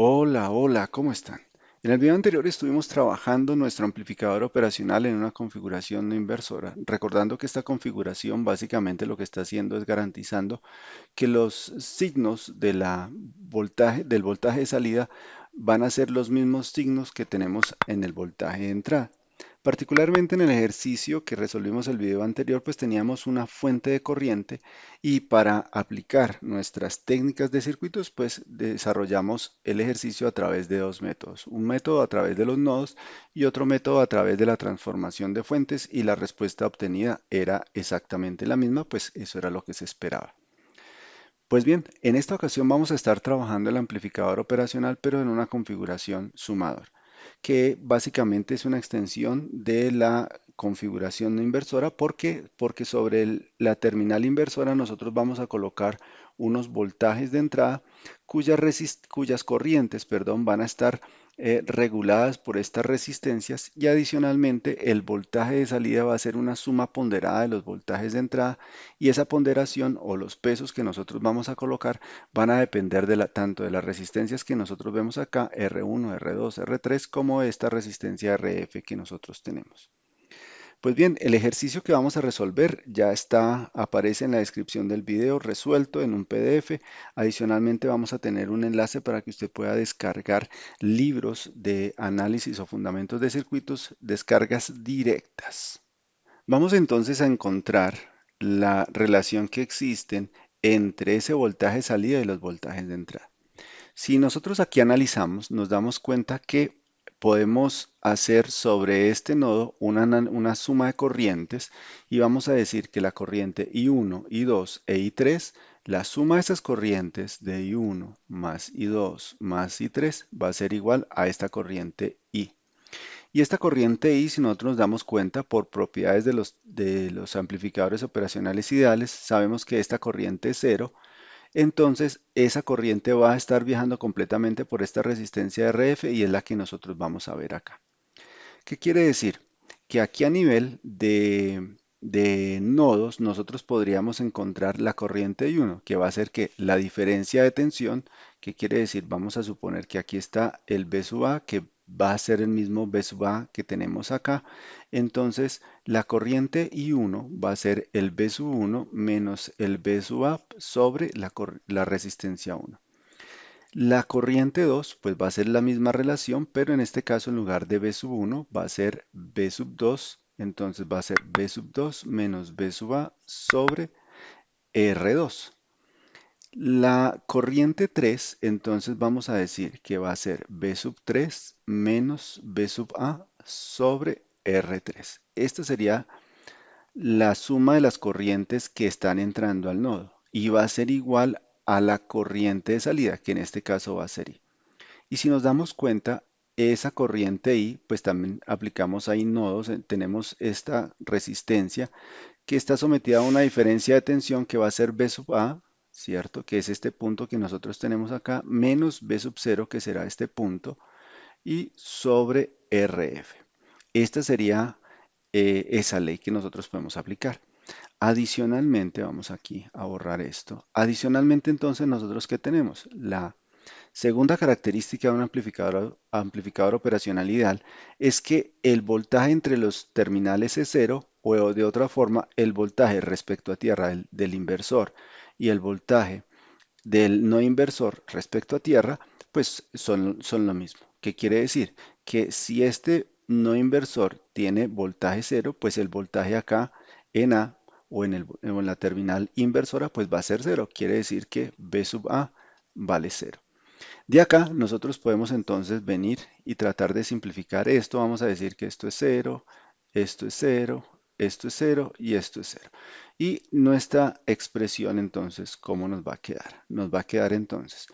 Hola, hola, ¿cómo están? En el video anterior estuvimos trabajando nuestro amplificador operacional en una configuración no inversora, recordando que esta configuración básicamente lo que está haciendo es garantizando que los signos del voltaje de salida van a ser los mismos signos que tenemos en el voltaje de entrada. Particularmente en el ejercicio que resolvimos el video anterior, pues teníamos una fuente de corriente y para aplicar nuestras técnicas de circuitos, pues desarrollamos el ejercicio a través de dos métodos. Un método a través de los nodos y otro método a través de la transformación de fuentes y la respuesta obtenida era exactamente la misma, pues eso era lo que se esperaba. Pues bien, en esta ocasión vamos a estar trabajando el amplificador operacional, pero en una configuración sumador, que básicamente es una extensión de la configuración no inversora. ¿Por qué? Porque sobre la terminal inversora nosotros vamos a colocar unos voltajes de entrada cuyas corrientes, perdón, van a estar reguladas por estas resistencias y adicionalmente el voltaje de salida va a ser una suma ponderada de los voltajes de entrada y esa ponderación o los pesos que nosotros vamos a colocar van a depender tanto de las resistencias que nosotros vemos acá, R1, R2, R3, como de esta resistencia RF que nosotros tenemos. Pues bien, el ejercicio que vamos a resolver ya aparece en la descripción del video resuelto en un PDF. Adicionalmente vamos a tener un enlace para que usted pueda descargar libros de análisis o fundamentos de circuitos, descargas directas. Vamos entonces a encontrar la relación que existen entre ese voltaje de salida y los voltajes de entrada. Si nosotros aquí analizamos, nos damos cuenta que podemos hacer sobre este nodo una suma de corrientes y vamos a decir que la corriente I1, I2 e I3, la suma de esas corrientes de I1 más I2 más I3 va a ser igual a esta corriente I. Y esta corriente I, si nosotros nos damos cuenta por propiedades de los amplificadores operacionales ideales, sabemos que esta corriente es cero, entonces esa corriente va a estar viajando completamente por esta resistencia RF y es la que nosotros vamos a ver acá. ¿Qué quiere decir? Que aquí a nivel de nodos nosotros podríamos encontrar la corriente I1, que va a ser que la diferencia de tensión, ¿qué quiere decir? Vamos a suponer que aquí está el B sub A, que va a ser el mismo B sub A que tenemos acá. Entonces, la corriente I1 va a ser el B sub 1 menos el B sub A sobre la resistencia 1. La corriente 2 pues va a ser la misma relación, pero en este caso en lugar de B sub 1 va a ser B sub 2, entonces va a ser B sub 2 menos B sub A sobre R2. La corriente 3, entonces vamos a decir que va a ser B sub 3 menos B sub A sobre R3. Esta sería la suma de las corrientes que están entrando al nodo y va a ser igual a la corriente de salida, que en este caso va a ser I. Y si nos damos cuenta, esa corriente I, pues también aplicamos ahí nodos, tenemos esta resistencia que está sometida a una diferencia de tensión que va a ser B sub A, ¿cierto? Que es este punto que nosotros tenemos acá, menos B sub 0, que será este punto, y sobre RF. Esta sería esa ley que nosotros podemos aplicar. Adicionalmente, vamos aquí a borrar esto. Adicionalmente, entonces, nosotros ¿qué tenemos? La segunda característica de un amplificador operacional ideal es que el voltaje entre los terminales es cero o de otra forma el voltaje respecto a tierra del inversor y el voltaje del no inversor respecto a tierra pues son lo mismo. ¿Qué quiere decir? Que si este no inversor tiene voltaje cero, pues el voltaje acá en A o en la terminal inversora pues va a ser cero. Quiere decir que B sub A vale cero. De acá nosotros podemos entonces venir y tratar de simplificar esto. Vamos a decir que esto es cero, esto es cero, esto es cero y esto es cero. Y nuestra expresión entonces, ¿cómo nos va a quedar? Nos va a quedar entonces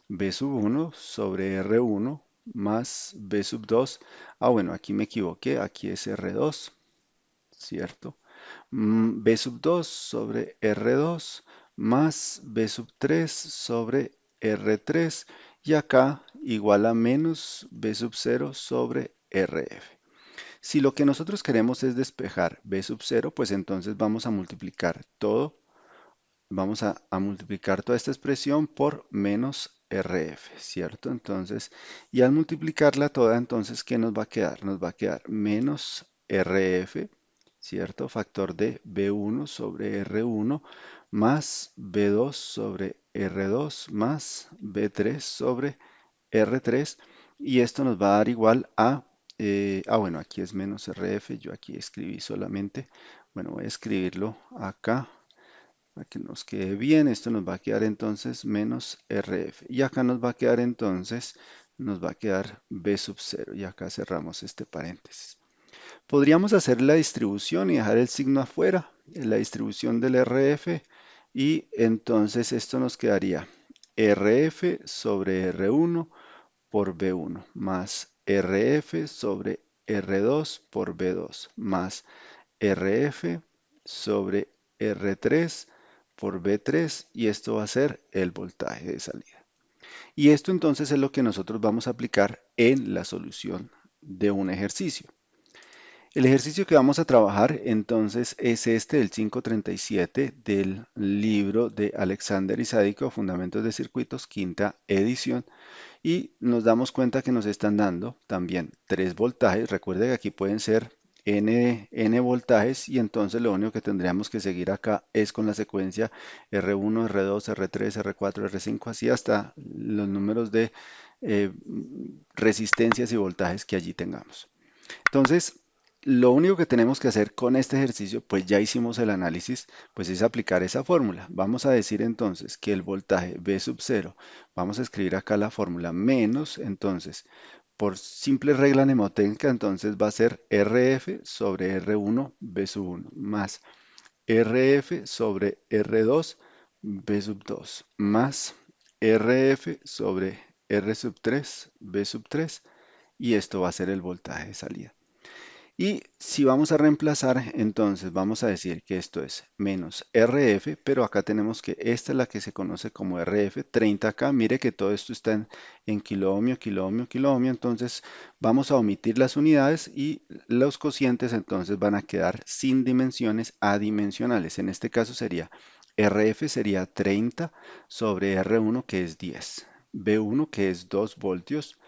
B sub 1 sobre R1 más B sub 2. Ah, bueno, aquí me equivoqué, aquí es R2, ¿cierto? B sub 2 sobre R2 más B sub 3 sobre R3 y acá igual a menos B sub 0 sobre RF. Si lo que nosotros queremos es despejar B sub 0, pues entonces vamos a multiplicar todo vamos a multiplicar toda esta expresión por menos RF, ¿cierto? Entonces, y al multiplicarla toda, entonces, ¿qué nos va a quedar? Nos va a quedar menos RF, ¿cierto? Factor de B1 sobre R1 más B2 sobre R2 más B3 sobre R3 y esto nos va a dar igual a, bueno, aquí es menos RF, yo aquí escribí solamente, bueno, voy a escribirlo acá para que nos quede bien. Esto nos va a quedar entonces menos RF. Y acá nos va a quedar entonces, nos va a quedar B sub 0. Y acá cerramos este paréntesis. Podríamos hacer la distribución y dejar el signo afuera, la distribución del RF. Y entonces esto nos quedaría RF sobre R1 por B1 más RF sobre R2 por B2 más RF sobre R3 por B3 y esto va a ser el voltaje de salida. Y esto entonces es lo que nosotros vamos a aplicar en la solución de un ejercicio. El ejercicio que vamos a trabajar entonces es este, el 537 del libro de Alexander Isádiko, Fundamentos de Circuitos, quinta edición. Y nos damos cuenta que nos están dando también tres voltajes. Recuerde que aquí pueden ser n voltajes y entonces lo único que tendríamos que seguir acá es con la secuencia R1, R2, R3, R4, R5, así hasta los números de resistencias y voltajes que allí tengamos. Entonces, lo único que tenemos que hacer con este ejercicio, pues ya hicimos el análisis, pues es aplicar esa fórmula. Vamos a decir entonces que el voltaje V sub 0, vamos a escribir acá la fórmula menos, entonces, por simple regla mnemotécnica, entonces va a ser RF sobre R1 V sub 1 más RF sobre R2 V sub 2 más RF sobre R sub 3 V sub 3 y esto va a ser el voltaje de salida. Y si vamos a reemplazar, entonces vamos a decir que esto es menos RF, pero acá tenemos que esta es la que se conoce como RF, 30 acá, mire que todo esto está en kiloohmio, kiloohmio, kiloohmio, entonces vamos a omitir las unidades y los cocientes entonces van a quedar sin dimensiones adimensionales. En este caso sería RF sería 30 sobre R1 que es 10, B1 que es 2 voltios,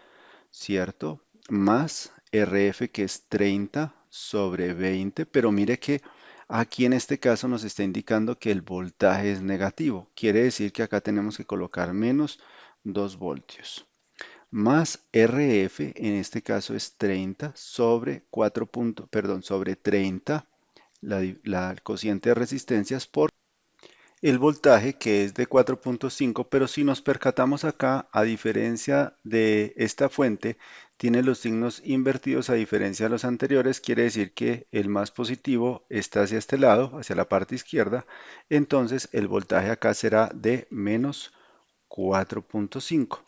¿cierto? Más RF que es 30 sobre 20, pero mire que aquí en este caso nos está indicando que el voltaje es negativo. Quiere decir que acá tenemos que colocar menos 2 voltios. Más RF, en este caso es 30 sobre 4 perdón, sobre 30, la cociente de resistencias por el voltaje que es de 4.5, pero si nos percatamos acá, a diferencia de esta fuente, tiene los signos invertidos a diferencia de los anteriores, quiere decir que el más positivo está hacia este lado, hacia la parte izquierda, entonces el voltaje acá será de menos 4.5.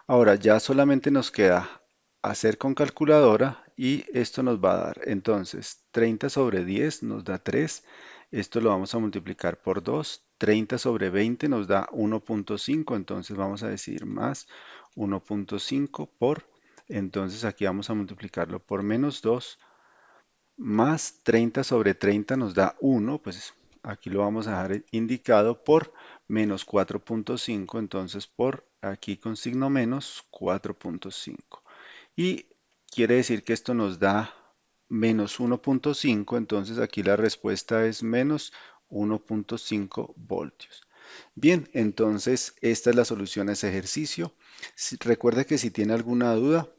Ahora ya solamente nos queda hacer con calculadora y esto nos va a dar entonces 30 sobre 10 nos da 3, esto lo vamos a multiplicar por 2, 30 sobre 20 nos da 1.5, entonces vamos a decir más 1.5 por, entonces aquí vamos a multiplicarlo por menos 2, más 30 sobre 30 nos da 1, pues aquí lo vamos a dejar indicado por menos 4.5, entonces por aquí con signo menos 4.5. Y quiere decir que esto nos da menos 1.5, entonces aquí la respuesta es menos 1.5 voltios. Bien, entonces esta es la solución a ese ejercicio. Recuerde que si tiene alguna duda,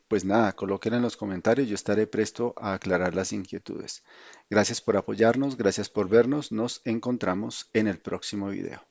pues nada, colóquenla en los comentarios, yo estaré presto a aclarar las inquietudes. Gracias por apoyarnos, gracias por vernos, nos encontramos en el próximo video.